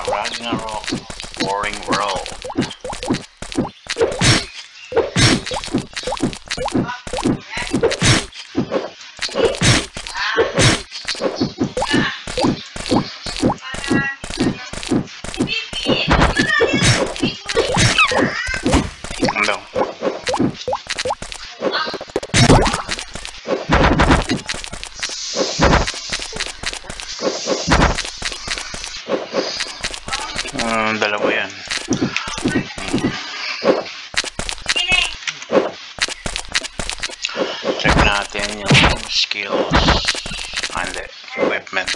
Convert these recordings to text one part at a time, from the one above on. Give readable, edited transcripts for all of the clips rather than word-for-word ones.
Ragnarok Boring World. Ano? Dalawa yan. Check natin yung skills and equipment.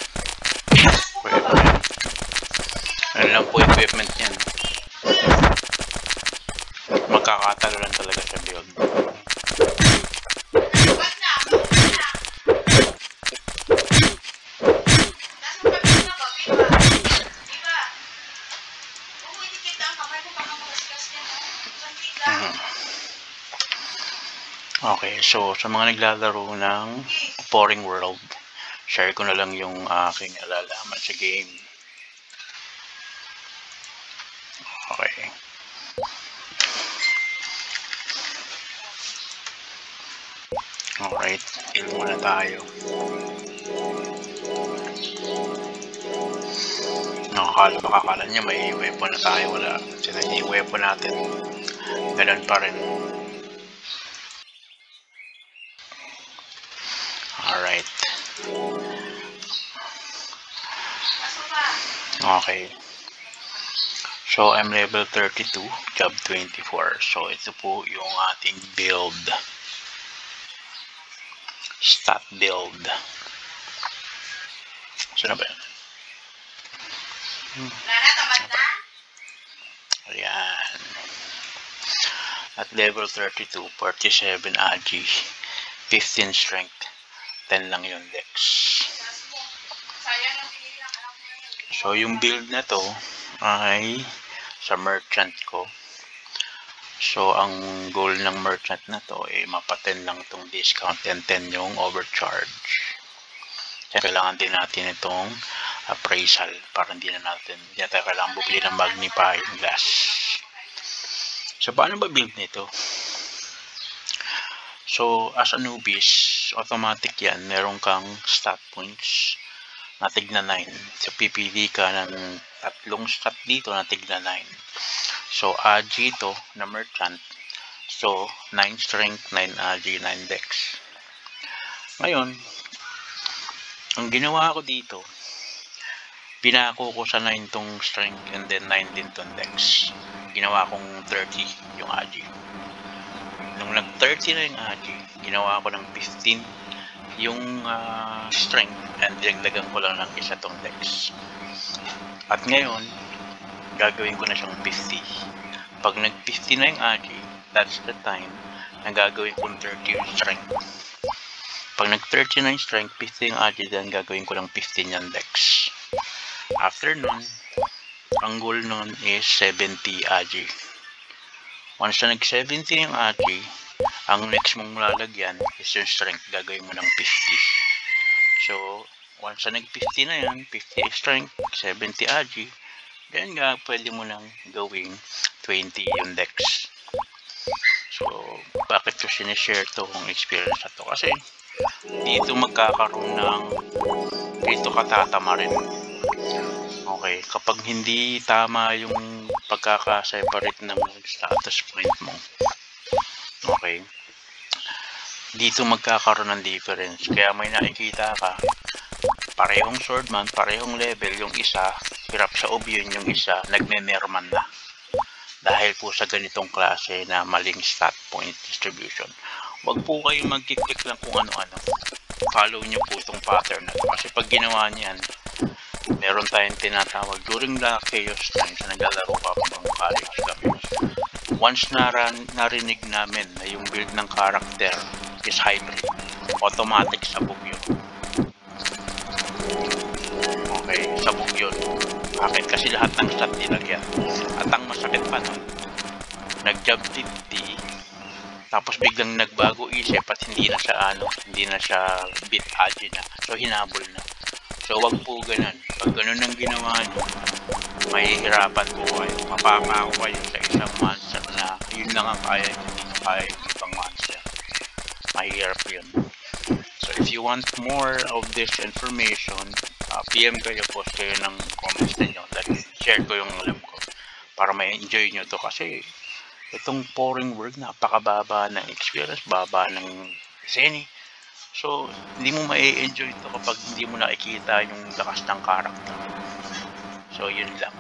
Ano lang po equipment yan. Magkakatalo lang talaga sa build. Okay, so sa mga naglalaro ng Boring World, share ko na lang yung aking nalalaman sa game. Okay. Alright, build muna tayo. Makakala niya may weapon na tayo, wala. Sila yung weapon natin. Ganun pa rin. Alright. Okay. So, I'm level 32, job 24. So, ito po yung ating build. Stat build. Saan ba yan? Ayan. At level 32, 47 agi, 15 strength, 10 lang yung dex. So, yung build na to ay sa merchant ko. So, ang goal ng merchant na to ay mapaten lang itong discount and 10 yung overcharge. Kaya kailangan din natin itong appraisal para hindi natin kailangan bumili ng magnifying glass. So, paano ba build nito? So, as a newbies, automatic yan. Meron kang stat points na tigna 9. So, pipili ka ng tatlong stat dito na tigna 9. So, agi to na merchant. So, 9 strength, 9 agi, 9 dex. Ngayon, ang ginawa ko dito, pinako ko sa 9 tong strength and then 9 din tong dex. Ginawa kong 30 yung agi. Nung nag-30 na yung agi, ginawa ko ng 15 yung strength and dinagdagan ko lang ng isa tong dex. At ngayon, gagawin ko na siyang 50. Pag nag-50 na yung agi, that's the time na gagawin kong 30 yung strength. Pag nag-30 na yung strength, 50 yung agi, then gagawin ko ng 15 yung dex. After nun, ang goal nun is 70 agi. Once na nag-70 yung agi, ang next mong lalagyan is yung strength, gagawin mo ng 50. So, once na nag-50 na yan, 50 strength, 70 agi, then pwede mo nang gawing 20 yung dex. So, bakit ko sinishare to kung experience na to? Kasi, dito magkakaroon ng, dito ka tatama rin. Okay, kapag hindi tama yung pagkakaseparate ng status point mo, okay, dito magkakaroon ng difference. Kaya may nakikita ka, parehong swordman, parehong level, yung isa hirap sa obyon, yung isa nagme-merman na. Dahil po sa ganitong klase na maling stat point distribution. Huwag po kayong mag-click lang kung ano-ano. Follow nyo po itong pattern na ito. Kasi pag ginawa niyan, meron tayong tinatawag during the chaos times na naglalaro ka kung college kami. Once narinig namin na yung build ng character is hybrid, automatic sabog yun. Okay, sabog yun. Bakit? Kasi lahat ng stat nilagyan. At ang masakit pa nun, nag-job 50, tapos biglang nagbago isip at hindi na siya bit agi na. So hinabol na. So wag po ganun. Pag ganun ang ginawa nyo, mahihirapan po kayo. Mapapako kayo sa isang monster na yun lang ang kaya nyo, hindi nyo kaya yung ibang monster. Mahirap yun. So if you want more of this information, PM kayo, post kayo ng comments ninyo. Share ko yung alam ko para ma-enjoy nyo to, kasi itong pouring work, napakababa ng experience, baba ng Zenny. So hindi mo ma-enjoy ito kapag hindi mo nakikita yung lakas ng character. So yun lang.